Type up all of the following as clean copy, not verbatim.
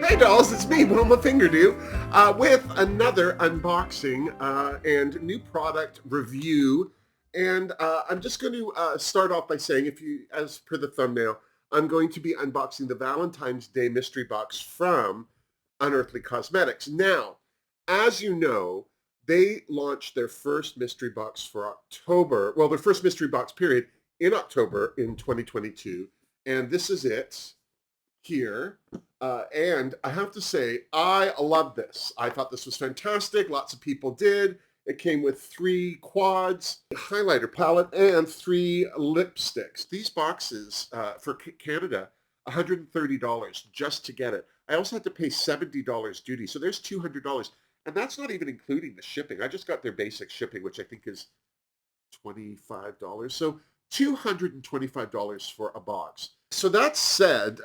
Hey dolls, it's me, Wilma Fingerdoo, with another unboxing and new product review. And I'm just going to start off by saying, as per the thumbnail, I'm going to be unboxing the Valentine's Day Mystery Box from Unearthly Cosmetics. Now, as you know, they launched their first mystery box for October, well, their first mystery box period in October in 2022. And this is it here. And I have to say, I love this. I thought this was fantastic. Lots of people did. It came with 3 quads, a highlighter palette, and 3 lipsticks. These boxes for Canada, $130 just to get it. I also had to pay $70 duty, so there's $200. And that's not even including the shipping. I just got their basic shipping, which I think is $25. So $225 for a box. So that said,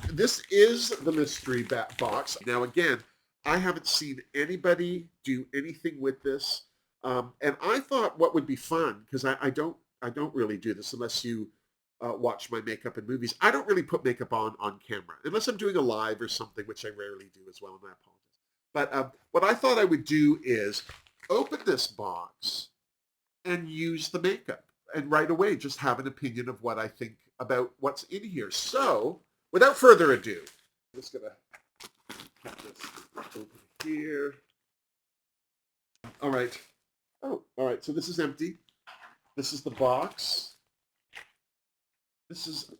this is the mystery box. Now again, I haven't seen anybody do anything with this, and I thought what would be fun, because I don't really do this unless you watch my makeup in movies. I don't really put makeup on camera unless I'm doing a live or something, which I rarely do as well, and I apologize. But what I thought I would do is open this box and use the makeup, and right away just have an opinion of what I think about what's in here. So, without further ado, I'm just going to put this over here. All right. Oh, all right. So this is empty. This is the box. This is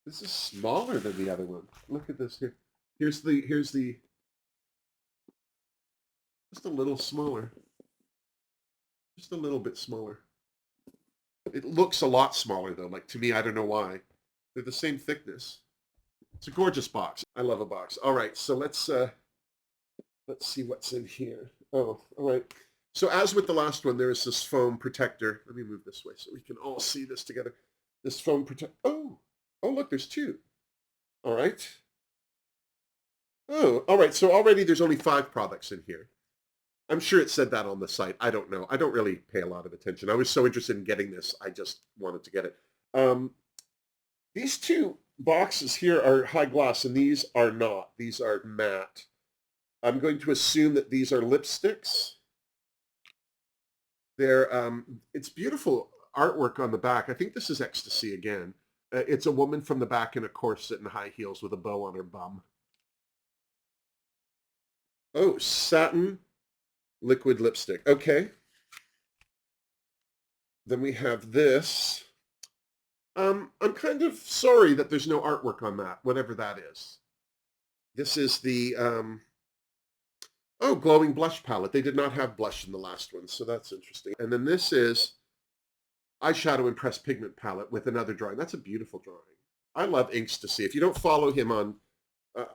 smaller than the other one. Look at this here. Here's the just a little smaller. Just a little bit smaller. It looks a lot smaller though. Like, to me, I don't know why. They're the same thickness. It's a gorgeous box. I love a box. All right, so let's see what's in here. Oh, all right. So as with the last one, there is this foam protector. Let me move this way so we can all see this together. This foam protector. Oh, look, there's 2. All right. Oh, all right. So already there's only 5 products in here. I'm sure it said that on the site. I don't know. I don't really pay a lot of attention. I was so interested in getting this, I just wanted to get it. These 2 boxes here are high gloss, and these are not. These are matte. I'm going to assume that these are lipsticks. It's beautiful artwork on the back. I think this is Ecstasy again. It's a woman from the back in a corset and high heels with a bow on her bum. Oh, satin liquid lipstick. Okay. Then we have this. I'm kind of sorry that there's no artwork on that, whatever that is. This is the glowing blush palette. They did not have blush in the last one, so that's interesting. And then this is Eyeshadow and Pressed Pigment palette with another drawing. That's a beautiful drawing. I love Ecstasy. If you don't follow him on,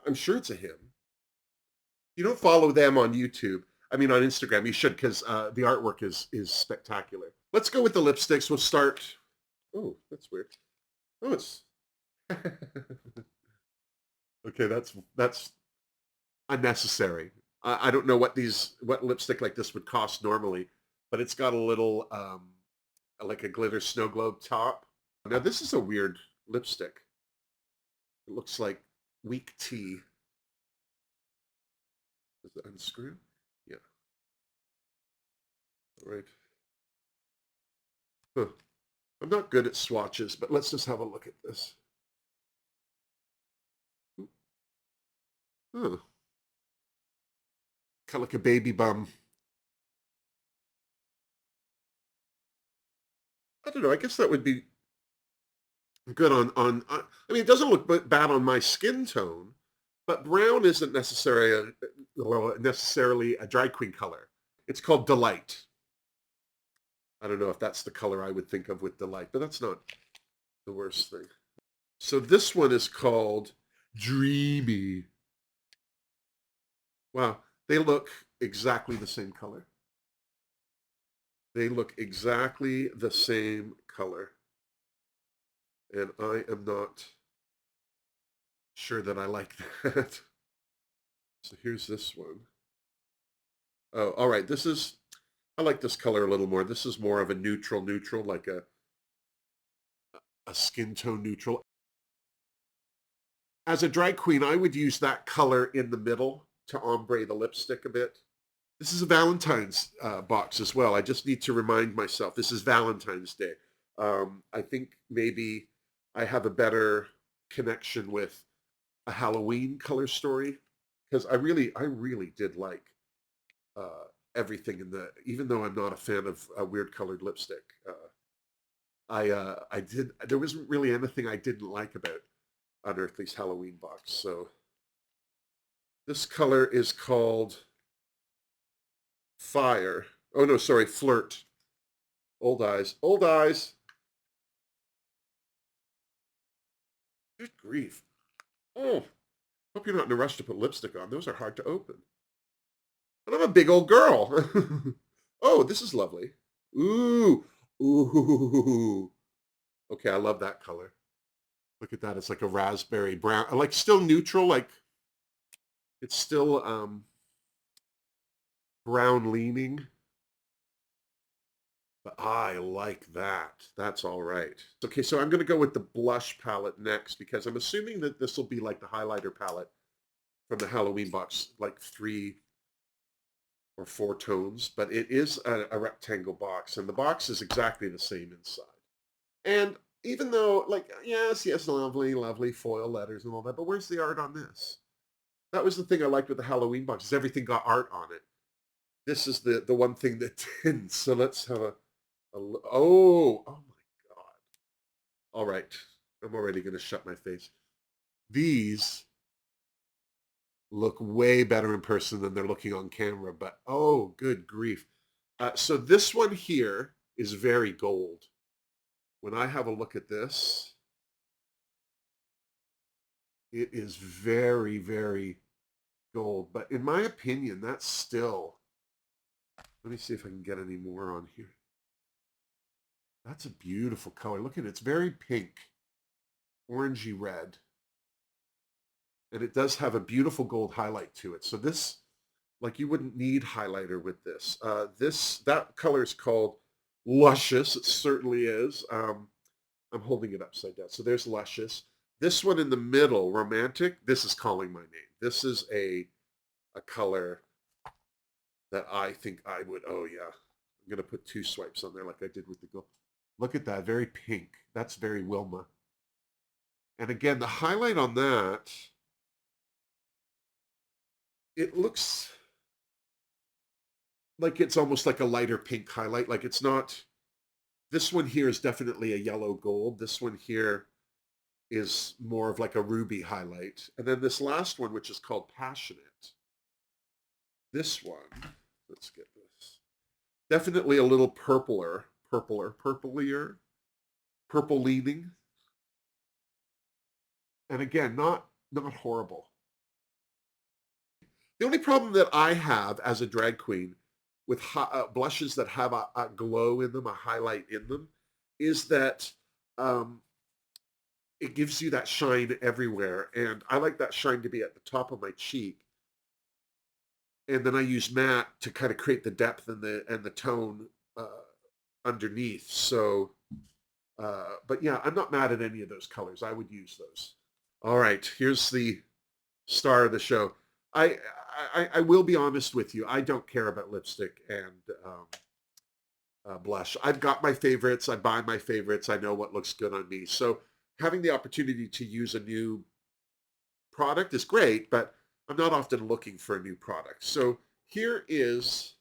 I'm sure it's a him. If you don't follow them on YouTube, I mean on Instagram, you should, because the artwork is spectacular. Let's go with the lipsticks. We'll start. Oh, that's weird. Oh, it's okay. That's unnecessary. I don't know what lipstick like this would cost normally, but it's got a little like a glitter snow globe top. Now this is a weird lipstick. It looks like weak tea. Does it unscrew? Yeah. All right. Huh. I'm not good at swatches, but let's just have a look at this. Huh. Kind of like a baby bum. I don't know. I guess that would be good on. I mean, it doesn't look bad on my skin tone, but brown isn't necessarily a drag queen color. It's called Delight. I don't know if that's the color I would think of with Delight, but that's not the worst thing. So this one is called Dreamy. Wow, they look exactly the same color. They look exactly the same color. And I am not sure that I like that. So here's this one. Oh, all right. I like this color a little more. This is more of a neutral, like a skin tone neutral. As a drag queen, I would use that color in the middle to ombre the lipstick a bit. This is a Valentine's box as well. I just need to remind myself this is Valentine's Day. I think maybe I have a better connection with a Halloween color story because I really did like uh, everything in the. Even though I'm not a fan of weird colored lipstick, I did. There wasn't really anything I didn't like about Unearthly's Halloween box. So this color is called Fire. Oh no, sorry, Flirt. Old eyes. Old eyes. Good grief. Oh, hope you're not in a rush to put lipstick on. Those are hard to open. And I'm a big old girl. Oh, this is lovely. Ooh. Ooh. Okay, I love that color. Look at that. It's like a raspberry brown. Like still neutral, like it's still brown leaning. But I like that. That's all right. Okay, so I'm going to go with the blush palette next because I'm assuming that this will be like the highlighter palette from the Halloween box, like 3 or 4 tones, but it is a rectangle box, and the box is exactly the same inside. And even though, like, yes, lovely, lovely foil letters and all that, but where's the art on this? That was the thing I liked with the Halloween box, is everything got art on it. This is the one thing that didn't. So let's have oh my God. All right. I'm already going to shut my face. These look way better in person than they're looking on camera, but oh, good grief. So this one here is very gold. When I have a look at this, it is very, very gold. But in my opinion, that's still, let me see if I can get any more on here. That's a beautiful color. Look at it. It's very pink, orangey red. And it does have a beautiful gold highlight to it. So this, like you wouldn't need highlighter with this. That color is called Luscious. It certainly is. I'm holding it upside down. So there's Luscious. This one in the middle, Romantic, this is Calling My Name. This is a color that I think I would, oh yeah. I'm going to put 2 swipes on there like I did with the gold. Look at that, very pink. That's very Wilma. And again, the highlight on that, it looks like it's almost like a lighter pink highlight. Like it's not, this one here is definitely a yellow gold. This one here is more of like a ruby highlight. And then this last one, which is called Passionate. This one, let's get this. Definitely a little purplier, purple leaning. And again, not horrible. The only problem that I have as a drag queen with blushes that have a glow in them, a highlight in them, is that it gives you that shine everywhere. And I like that shine to be at the top of my cheek. And then I use matte to kind of create the depth and the tone underneath. So, but yeah, I'm not mad at any of those colors. I would use those. All right, here's the star of the show. I will be honest with you. I don't care about lipstick and blush. I've got my favorites. I buy my favorites. I know what looks good on me. So having the opportunity to use a new product is great, but I'm not often looking for a new product. So here is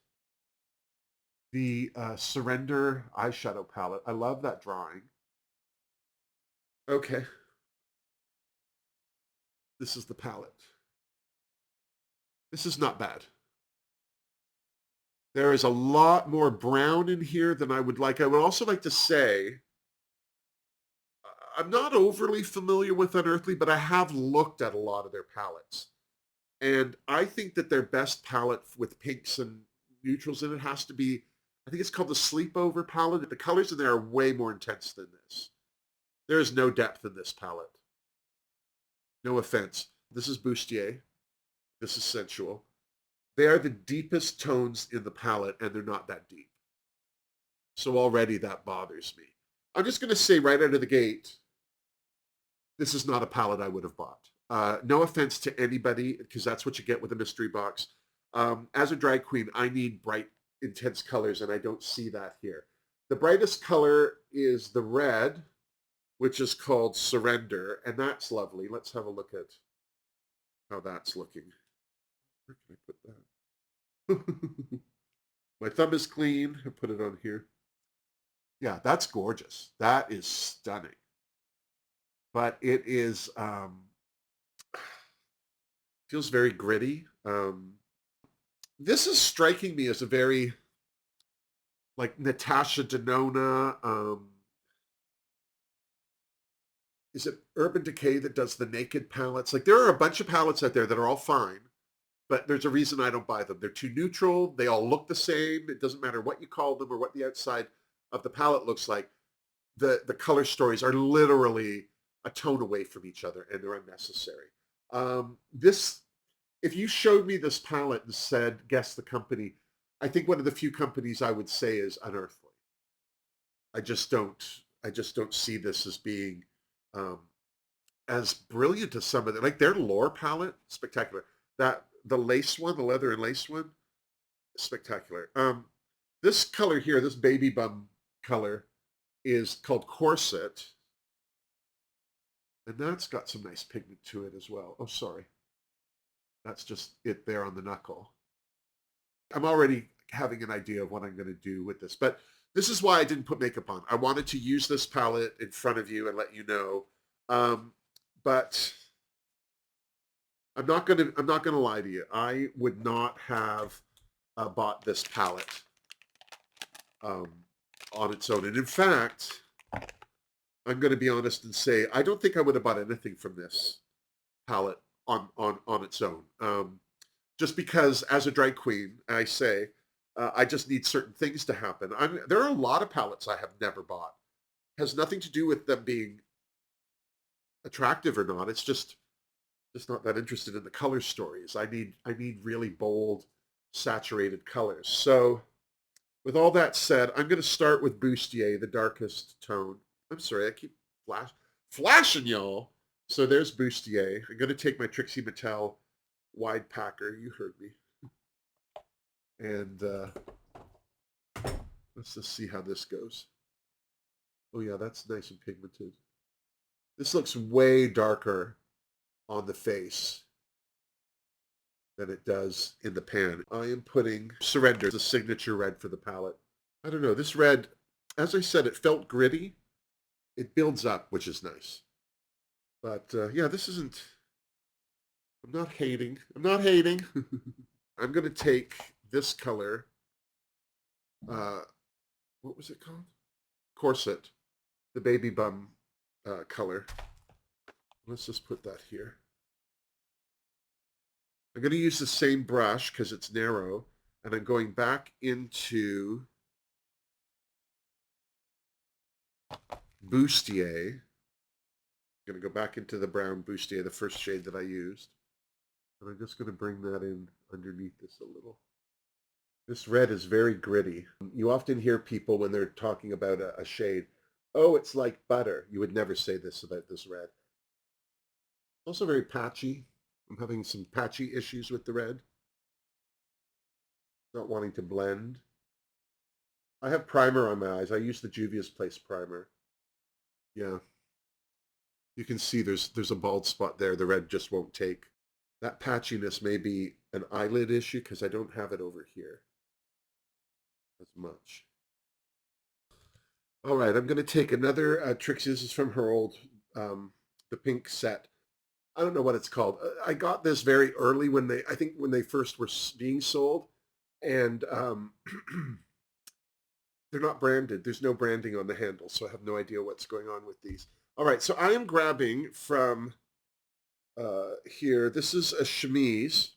the Surrender eyeshadow palette. I love that drawing. Okay. This is the palette. This is not bad. There is a lot more brown in here than I would like. I would also like to say, I'm not overly familiar with Unearthly, but I have looked at a lot of their palettes. And I think that their best palette with pinks and neutrals in it has to be, I think it's called the Sleepover palette. The colors in there are way more intense than this. There is no depth in this palette. No offense. This is Bustier. This is Sensual. They are the deepest tones in the palette, and they're not that deep. So already that bothers me. I'm just going to say right out of the gate, this is not a palette I would have bought. No offense to anybody, because that's what you get with a mystery box. As a drag queen, I need bright, intense colors, and I don't see that here. The brightest color is the red, which is called Surrender, and that's lovely. Let's have a look at how that's looking. Where can I put that? My thumb is clean. I put it on here. Yeah, that's gorgeous. That is stunning. But it is feels very gritty. This is striking me as a very like Natasha Denona. Is it Urban Decay that does the naked palettes? Like there are a bunch of palettes out there that are all fine, but there's a reason I don't buy them. They're too neutral. They all look the same. It doesn't matter what you call them or what the outside of the palette looks like. The color stories are literally a tone away from each other, and they're unnecessary. This, if you showed me this palette and said, guess the company, I think one of the few companies I would say is Unearthly. I just don't, I just don't see this as being um, as brilliant as some of them. Like their lore palette, spectacular. That the lace one, the leather and lace one, spectacular. This color here, this baby bum color, is called Corset, and that's got some nice pigment to it as well. Oh, sorry. That's just it there on the knuckle. I'm already having an idea of what I'm going to do with this, but this is why I didn't put makeup on. I wanted to use this palette in front of you and let you know. But I'm not gonna lie to you. I would not have bought this palette um, on its own. And in fact, I'm going to be honest and say I don't think I would have bought anything from this palette on its own. Just because as a drag queen, I say, I just need certain things to happen. There are a lot of palettes I have never bought. It has nothing to do with them being attractive or not. It's just not that interested in the color stories. I need really bold, saturated colors. So with all that said, I'm going to start with Bustier, the darkest tone. I'm sorry, I keep flashing y'all. So there's Bustier. I'm going to take my Trixie Mattel wide packer. You heard me. And let's just see how this goes. Oh yeah, that's nice and pigmented. This looks way darker on the face than it does in the pan. I am putting Surrender, the signature red for the palette. I don't know, this red, as I said, it felt gritty. It builds up, which is nice. But yeah, this isn't, I'm not hating. I'm not hating. I'm going to take this color. What was it called? Corset, the baby bum color. Let's just put that here. I'm going to use the same brush because it's narrow, and I'm going back into Bustier. I'm going to go back into the brown Bustier, the first shade that I used. And I'm just going to bring that in underneath this a little. This red is very gritty. You often hear people when they're talking about a shade, oh, it's like butter. You would never say this about this red. Also very patchy. I'm having some patchy issues with the red. Not wanting to blend. I have primer on my eyes. I use the Juvia's Place primer. Yeah. You can see there's a bald spot there. The red just won't take. That patchiness may be an eyelid issue because I don't have it over here as much. All right, I'm going to take another Trixie. This is from her old, the pink set. I don't know what it's called. I got this very early I think when they first were being sold, and they're not branded. There's no branding on the handle, so I have no idea what's going on with these. All right, so I am grabbing from here. This is a chemise.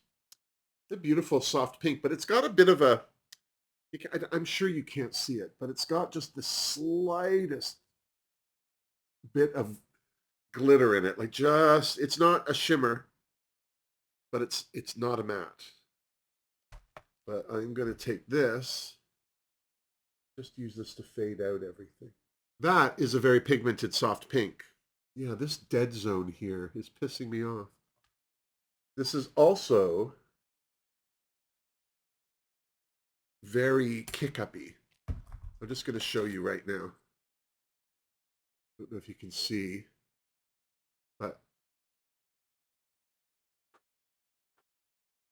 It's a beautiful soft pink, but it's got a bit of a, I'm sure you can't see it, but it's got just the slightest bit of glitter in it. Like just, it's not a shimmer, but it's not a matte. But I'm going to take this, just use this to fade out everything. That is a very pigmented soft pink. Yeah, this dead zone here is pissing me off. This is also very kick-uppy. I'm just going to show you right now. I don't know if you can see, but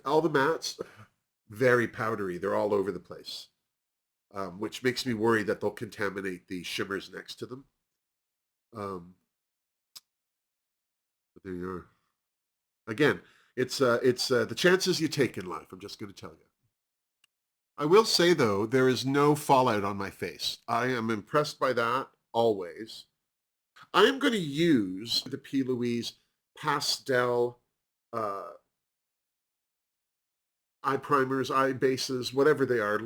all the mats, very powdery. They're all over the place, which makes me worry that they'll contaminate the shimmers next to them. But there you are. Again, it's the chances you take in life. I'm just going to tell you. I will say though, there is no fallout on my face. I am impressed by that always. I am going to use the P. Louise pastel uh, eye primers, eye bases, whatever they are.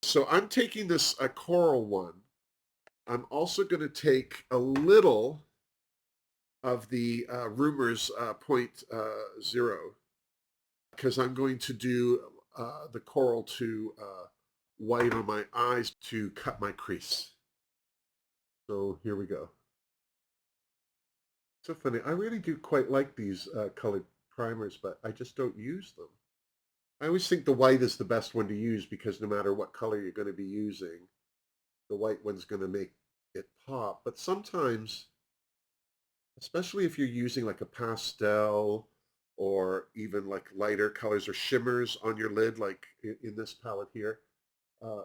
So I'm taking this coral one. I'm also going to take a little of the Rumors point zero because I'm going to do the coral to white on my eyes to cut my crease. So here we go. So funny. I really do quite like these colored primers, but I just don't use them. I always think the white is the best one to use because no matter what color you're going to be using, the white one's going to make it pop. But sometimes, especially if you're using like a pastel or even like lighter colors or shimmers on your lid, like in this palette here, uh,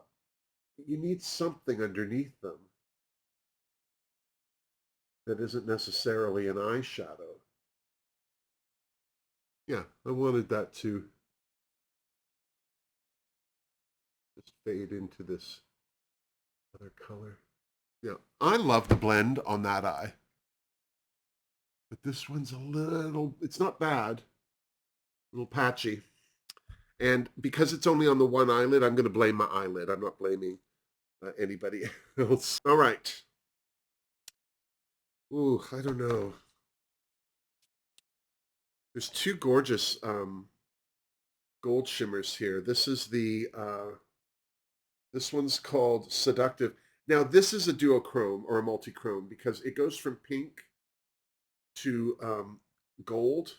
you need something underneath them that isn't necessarily an eyeshadow. Yeah, I wanted that to just fade into this other color. Yeah, I love the blend on that eye. But this one's a little, it's not bad, a little patchy. And because it's only on the one eyelid, I'm going to blame my eyelid. I'm not blaming anybody else. All right. Ooh, I don't know. There's two gorgeous gold shimmers here. This is this one's called Seductive. Now, this is a duochrome or a multichrome because it goes from pink to gold.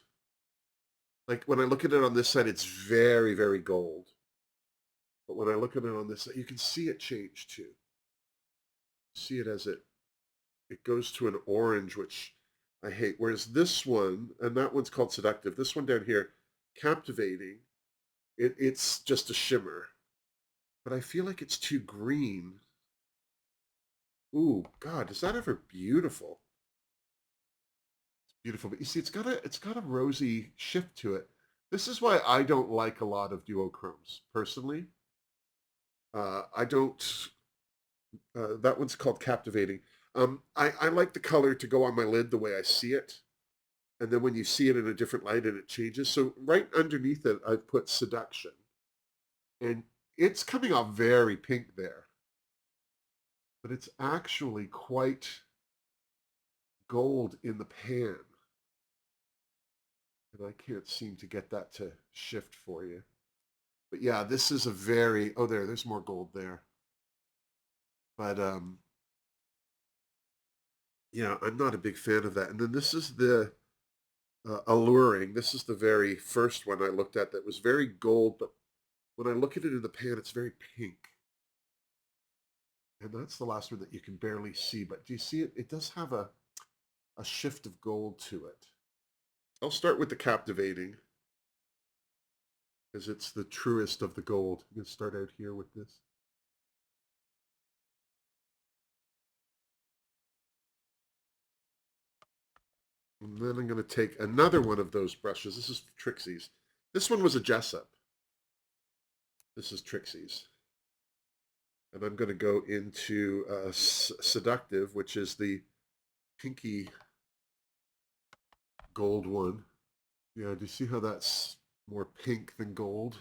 Like when I look at it on this side, it's very, very gold. But when I look at it on this side, you can see it change too. See it as it goes to an orange, which I hate. Whereas this one, and that one's called Seductive. This one down here, Captivating, it's just a shimmer. But I feel like it's too green. Ooh, God, is that ever beautiful? It's beautiful, but you see, it's got a rosy shift to it. This is why I don't like a lot of duochromes, personally. I don't. That one's called Captivating. I like the color to go on my lid the way I see it. And then when you see it in a different light and it changes. So right underneath it, I've put Seduction. And it's coming off very pink there. But it's actually quite gold in the pan. And I can't seem to get that to shift for you. But yeah, this is a very, oh, there's more gold there. But yeah, I'm not a big fan of that. And then this is the Alluring. This is the very first one I looked at that was very gold, but when I look at it in the pan, it's very pink. And that's the last one that you can barely see. But do you see it? It does have a shift of gold to it. I'll start with the Captivating because it's the truest of the gold. I'm going to start out here with this. And then I'm going to take another one of those brushes. This is Trixie's. This one was a Jessup. This is Trixie's. And I'm going to go into Seductive, which is the pinky gold one. Yeah, do you see how that's more pink than gold?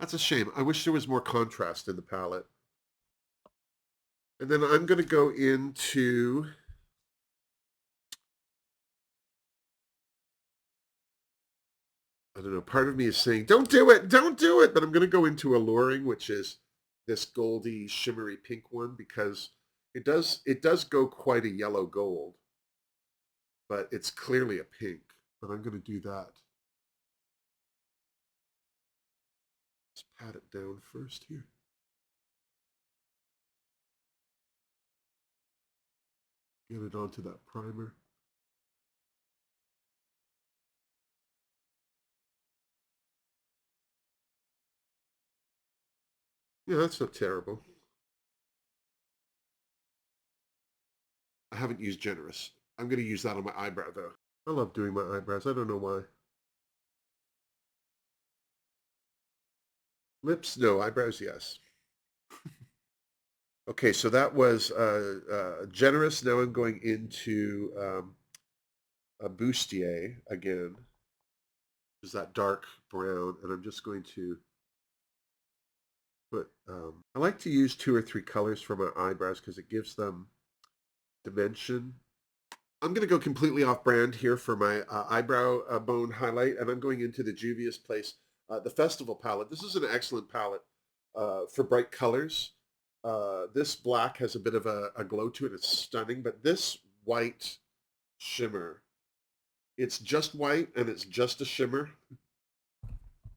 That's a shame. I wish there was more contrast in the palette. And then I'm going to go into I don't know, part of me is saying, don't do it, don't do it. But I'm going to go into Alluring, which is this goldy, shimmery pink one, because it does go quite a yellow gold, but it's clearly a pink. but I'm going to do that. Let's pat it down first here. Get it onto that primer. Yeah, that's not terrible. I haven't used Generous. I'm going to use that on my eyebrow, though. I love doing my eyebrows. I don't know why. Lips, no. Eyebrows, yes. Okay, so that was Generous. Now I'm going into a Bustier again. Is that dark brown, and I'm just going to put, I like to use 2 or 3 colors for my eyebrows because it gives them dimension. I'm going to go completely off brand here for my eyebrow bone highlight, and I'm going into the Juvia's Place, the Festival palette. This is an excellent palette for bright colors. This black has a bit of a glow to it. It's stunning, but this white shimmer, it's just white and it's just a shimmer,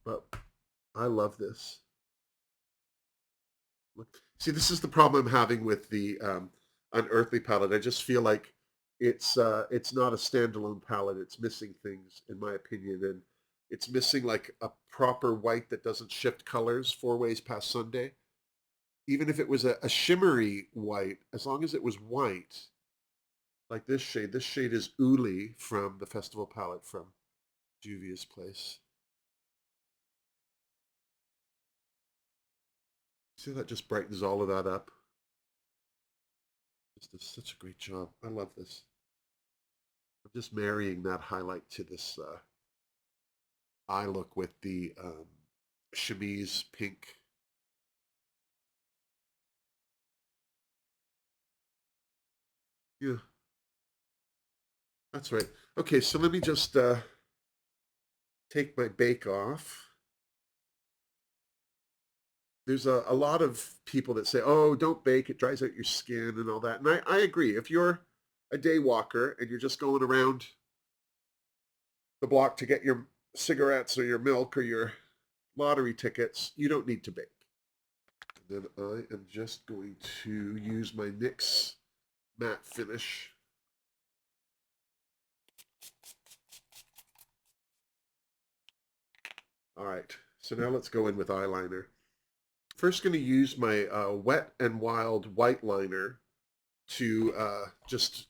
but I love this. See, this is the problem I'm having with the Unearthly palette. I just feel like it's not a standalone palette. It's missing things, in my opinion, and it's missing like a proper white that doesn't shift colors 4 ways past Sunday. Even if it was a shimmery white, as long as it was white, like this shade. This shade is Uli from the Festival palette from Juvia's Place. See, that just brightens all of that up. This does such a great job. I love this. I'm just marrying that highlight to this eye look with the chemise pink. Yeah, that's right. Okay, so let me just take my bake off. There's a lot of people that say, oh, don't bake, it dries out your skin and all that. And I agree. If you're a day walker and you're just going around the block to get your cigarettes or your milk or your lottery tickets, you don't need to bake. And then I am just going to use my NYX matte finish. All right, so now let's go in with eyeliner. First going to use my Wet n Wild white liner to just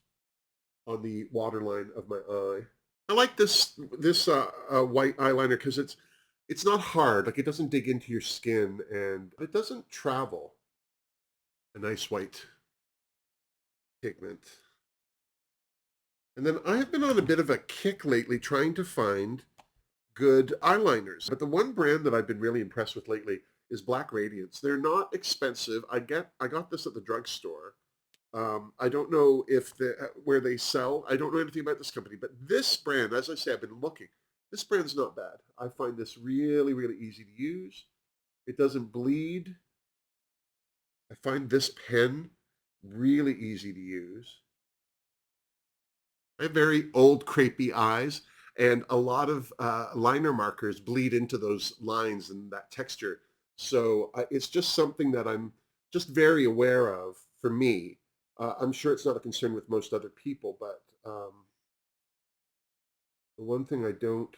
on the waterline of my eye. I like this white eyeliner because it's not hard. Like it doesn't dig into your skin and it doesn't travel. A nice white pigment. And then I have been on a bit of a kick lately trying to find good eyeliners. But the one brand that I've been really impressed with lately is Black Radiance. They're not expensive. I got this at the drugstore. I don't know if where they sell. I don't know anything about this company, but this brand, as I say, I've been looking. This brand's not bad. I find this really, really easy to use. It doesn't bleed. I find this pen really easy to use. I have very old, crepey eyes, and a lot of liner markers bleed into those lines and that texture. So it's just something that I'm just very aware of for me. I'm sure it's not a concern with most other people, but the one thing I don't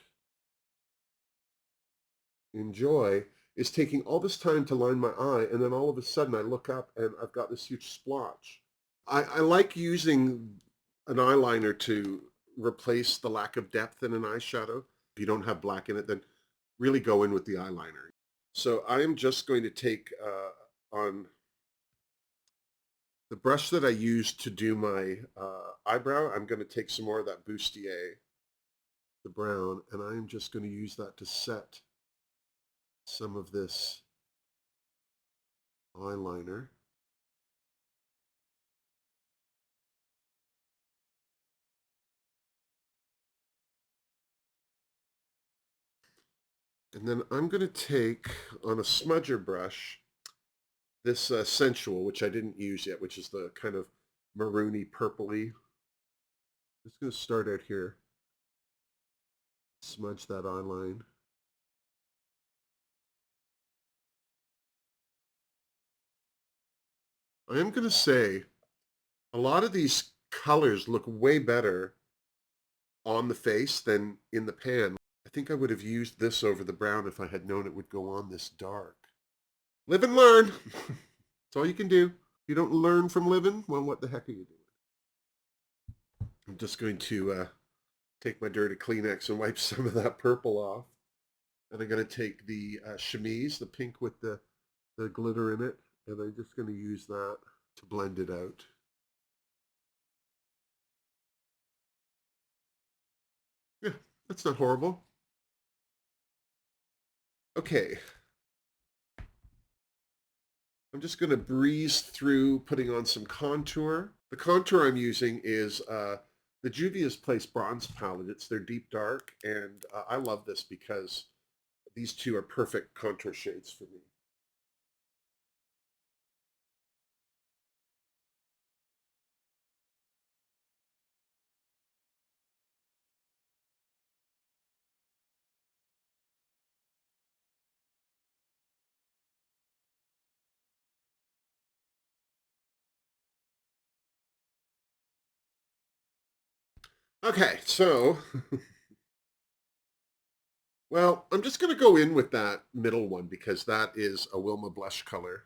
enjoy is taking all this time to line my eye, and then all of a sudden I look up and I've got this huge splotch. I like using an eyeliner to replace the lack of depth in an eyeshadow. If you don't have black in it, then really go in with the eyeliner. So I'm just going to take on the brush that I used to do my eyebrow, I'm going to take some more of that Bustier, the brown, and I'm just going to use that to set some of this eyeliner. And then I'm going to take on a smudger brush this Sensual, which I didn't use yet, which is the kind of maroony purpley. I'm just going to start out here. Smudge that eyeline. I am going to say a lot of these colors look way better on the face than in the pan. I think I would have used this over the brown if I had known it would go on this dark. Live and learn. That's all you can do. If you don't learn from living, well, what the heck are you doing? I'm just going to take my dirty Kleenex and wipe some of that purple off. And I'm going to take the chemise, the pink with the glitter in it, and I'm just going to use that to blend it out. Yeah, that's not horrible. Okay. I'm just going to breeze through putting on some contour. The contour I'm using is the Juvia's Place Bronze Palette. It's their deep dark, and I love this because these two are perfect contour shades for me. Okay, so, well, I'm just going to go in with that middle one because that is a Wilma blush color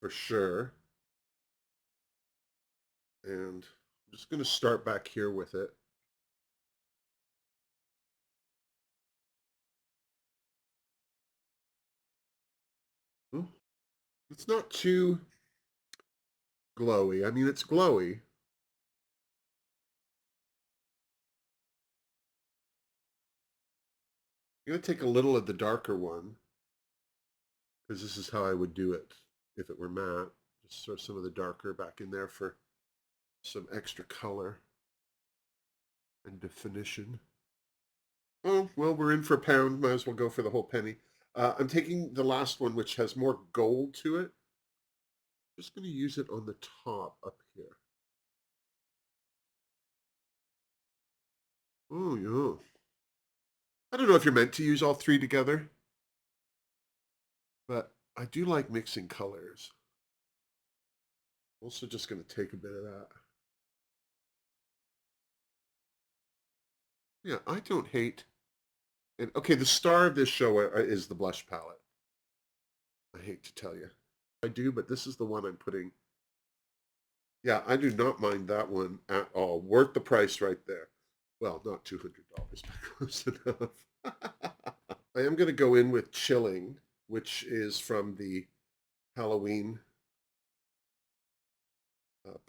for sure. And I'm just going to start back here with it. It's not too glowy. I mean, it's glowy. I'm going to take a little of the darker one because this is how I would do it if it were matte. Just throw some of the darker back in there for some extra color and definition. Oh, well, we're in for a pound. Might as well go for the whole penny. I'm taking the last one, which has more gold to it. Just going to use it on the top up here. Oh, yeah. I don't know if you're meant to use all three together, but I do like mixing colors. Also just going to take a bit of that. Yeah, I don't hate. And okay, the star of this show is the blush palette. I hate to tell you. I do, but this is the one I'm putting. Yeah, I do not mind that one at all. Worth the price right there. Well, not $200, but close enough. I am going to go in with Chilling, which is from the Halloween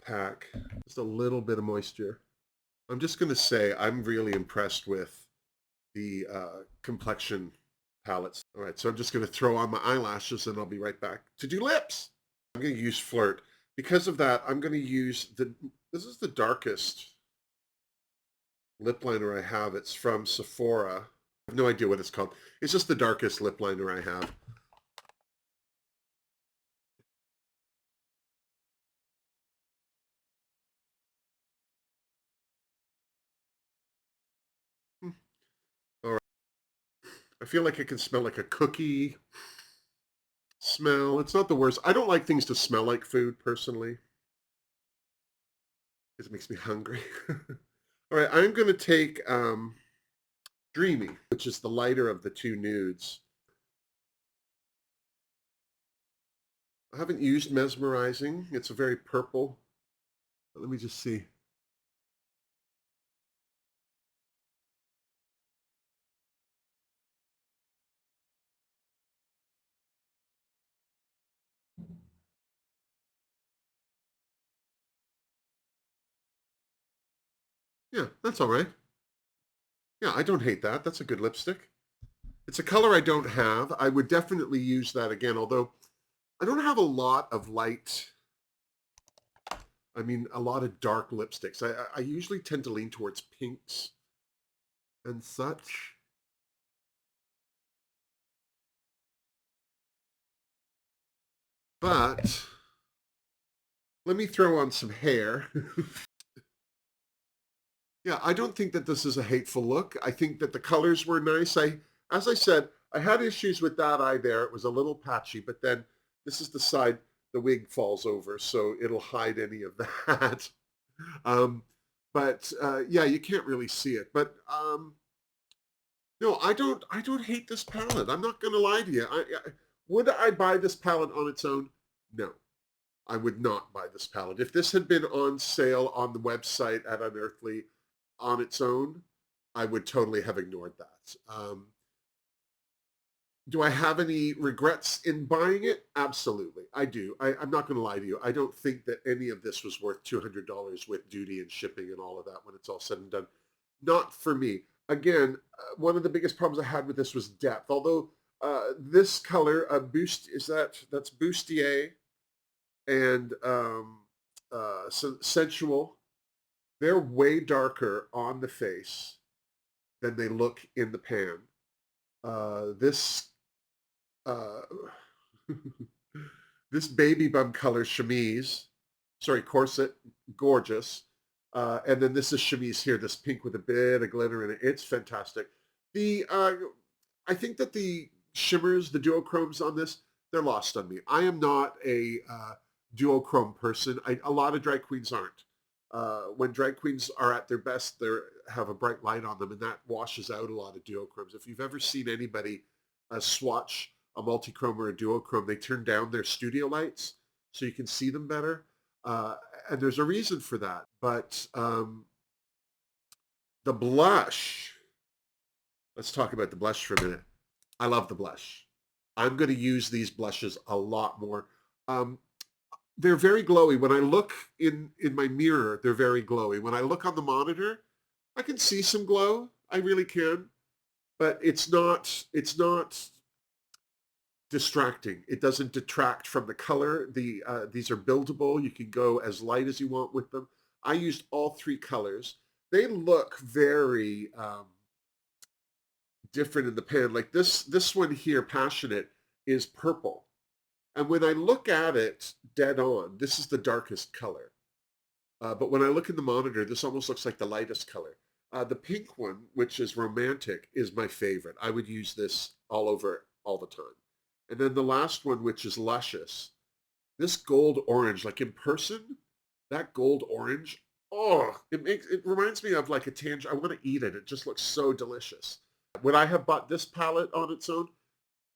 pack. Just a little bit of moisture. I'm just going to say I'm really impressed with the complexion palettes. All right, so I'm just going to throw on my eyelashes and I'll be right back to do lips. I'm going to use Flirt. Because of that, I'm going to use this is the darkest lip liner I have. It's from Sephora. I have no idea what it's called. It's just the darkest lip liner I have. All right. I feel like it can smell like a cookie smell. It's not the worst. I don't like things to smell like food, personally, because it makes me hungry. All right, I'm going to take Dreamy, which is the lighter of the two nudes. I haven't used Mesmerizing. It's a very purple. But let me just see. Yeah, that's all right. Yeah, I don't hate that. That's a good lipstick. It's a color I don't have. I would definitely use that again, although I don't have a lot of light, I mean, a lot of dark lipsticks. I usually tend to lean towards pinks and such. But let me throw on some hair. Yeah, I don't think that this is a hateful look. I think that the colors were nice. As I said, I had issues with that eye there. It was a little patchy, but then this is the side the wig falls over, so it'll hide any of that. Um, but yeah, you can't really see it. But no, I don't hate this palette. I'm not going to lie to you. Would I buy this palette on its own? No, I would not buy this palette. If this had been on sale on the website at Unearthly on its own, I would totally have ignored that. Do I have any regrets in buying it? Absolutely, I do. I'm not going to lie to you. I don't think that any of this was worth $200 with duty and shipping and all of that when it's all said and done. Not for me. Again, one of the biggest problems I had with this was depth. Although this color, boost, that's bustier and sensual. They're way darker on the face than they look in the pan. This uh, this baby bum color chemise, sorry, corset, gorgeous. And then this is chemise here, this pink with a bit of glitter in it. It's fantastic. The I think that the shimmers, the duochromes on this, they're lost on me. I am not a duochrome person. A lot of drag queens aren't. When drag queens are at their best, they have a bright light on them, and that washes out a lot of duochromes. If you've ever seen anybody swatch a multichrome or a duochrome, they turn down their studio lights so you can see them better. And there's a reason for that. But the blush, let's talk about the blush for a minute. I love the blush. I'm going to use these blushes a lot more. They're very glowy. When I look in my mirror, they're very glowy. When I look on the monitor, I can see some glow. I really can. But it's not distracting. It doesn't detract from the color. These are buildable. You can go as light as you want with them. I used all three colors. They look very different in the pan. Like this one here, Passionate, is purple. And when I look at it dead on, this is the darkest color. But when I look in the monitor, this almost looks like the lightest color. The pink one, which is Romantic, is my favorite. I would use this all over all the time. And then the last one, which is Luscious, this gold orange, like in person, that gold orange, oh, it reminds me of like a tangerine. I want to eat it. It just looks so delicious. Would I have bought this palette on its own?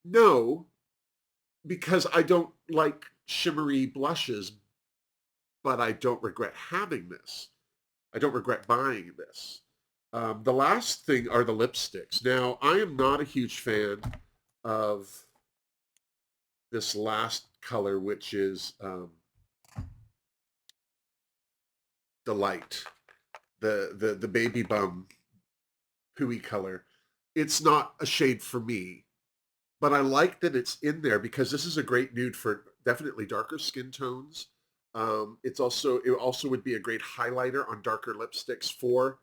No, because I don't like shimmery blushes, but I don't regret having this. I don't regret buying this. The last thing are the lipsticks. Now, I am not a huge fan of this last color, which is Delight, the baby bum pooey color. It's not a shade for me, but I like that it's in there because this is a great nude for definitely darker skin tones. It also would be a great highlighter on darker lipsticks for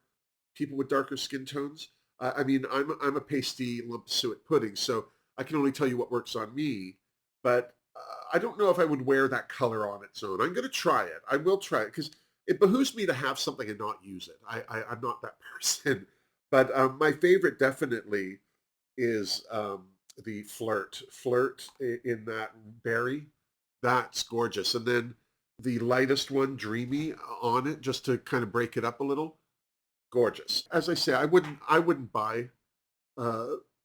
people with darker skin tones. I mean, I'm a pasty lump suet pudding, so I can only tell you what works on me. But I don't know if I would wear that color on its own. I'm going to try it. I will try it because it behooves me to have something and not use it. I'm not that person. But my favorite definitely is the Flirt in that berry. That's gorgeous. And then the lightest one, Dreamy, on it, just to kind of break it up a little. Gorgeous. As I say, I wouldn't buy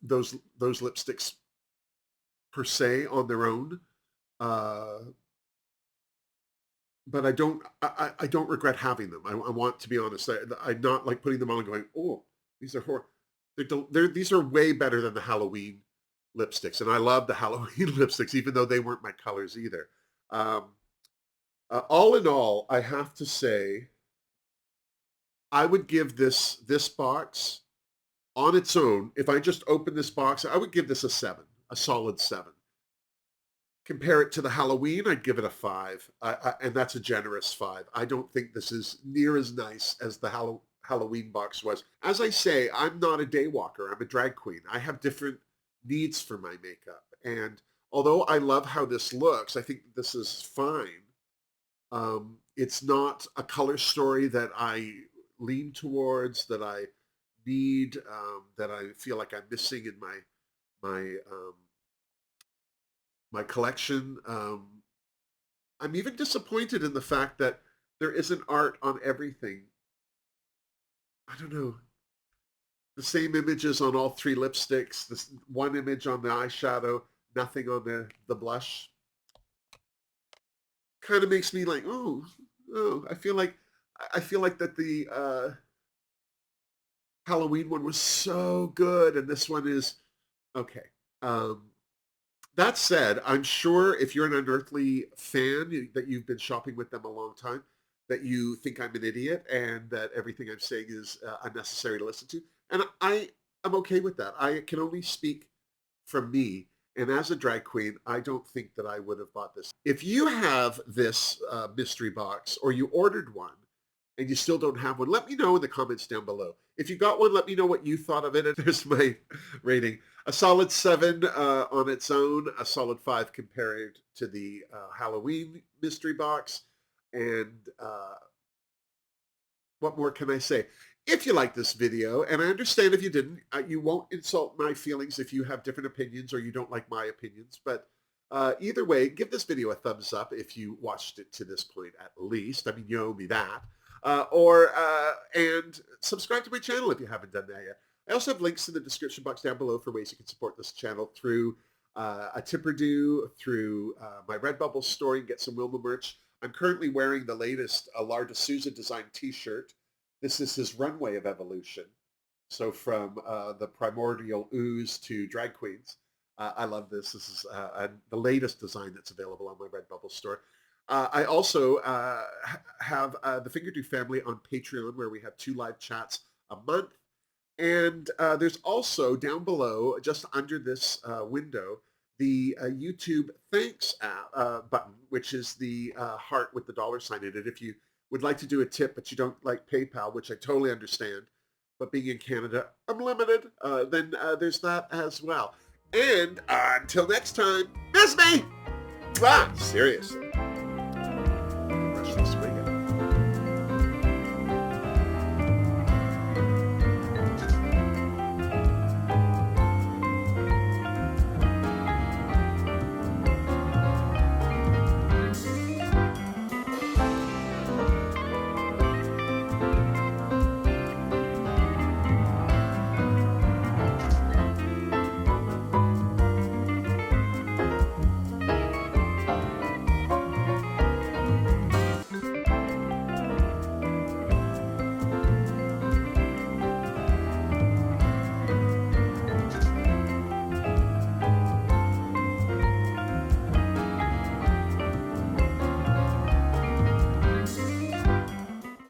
those lipsticks per se on their own. But I don't regret having them. I want to be honest. I'm not like putting them on and going, oh, these are horrible. These are way better than the Halloween lipsticks, and I love the Halloween lipsticks, even though they weren't my colors either. All in all, I have to say, I would give this box on its own. If I just open this box, I would give this a 7, a solid 7. Compare it to the Halloween, I'd give it a 5, and that's a generous 5. I don't think this is near as nice as the Halloween box was. As I say, I'm not a day walker. I'm a drag queen. I have different needs for my makeup. And although I love how this looks, I think this is fine. It's not a color story that I lean towards, that I need, that I feel like I'm missing in my my collection. I'm even disappointed in the fact that there isn't art on everything. I don't know. The same images on all three lipsticks. This one image on the eyeshadow, nothing on the blush. Kind of makes me like, oh. I feel like that the Halloween one was so good, and this one is okay. Um, that said, I'm sure if you're an Unearthly fan, that you've been shopping with them a long time, that you think I'm an idiot and that everything I'm saying is unnecessary to listen to. And I'm okay with that. I can only speak from me. And as a drag queen, I don't think that I would have bought this. If you have this mystery box or you ordered one and you still don't have one, let me know in the comments down below. If you got one, let me know what you thought of it. And there's my rating. A solid 7 on its own, a solid 5 compared to the Halloween mystery box. And what more can I say? If you like this video, and I understand if you didn't, you won't insult my feelings if you have different opinions or you don't like my opinions, but either way, give this video a thumbs up if you watched it to this point at least. I mean, you owe me that. And subscribe to my channel if you haven't done that yet. I also have links in the description box down below for ways you can support this channel through a Fingerdoo, through my Redbubble store. You can get some Wilma merch. I'm currently wearing the latest Larda Souza designed t-shirt. This is his runway of evolution. So from the primordial ooze to drag queens. I love this. This is the latest design that's available on my Redbubble store. I also have the Fingerdoo family on Patreon, where we have 2 live chats a month. And there's also down below, just under this window, the YouTube thanks button, which is the heart with the $sign in it. If you would like to do a tip, but you don't like PayPal, which I totally understand, but being in Canada, I'm limited, then there's that as well. And until next time, miss me! Seriously.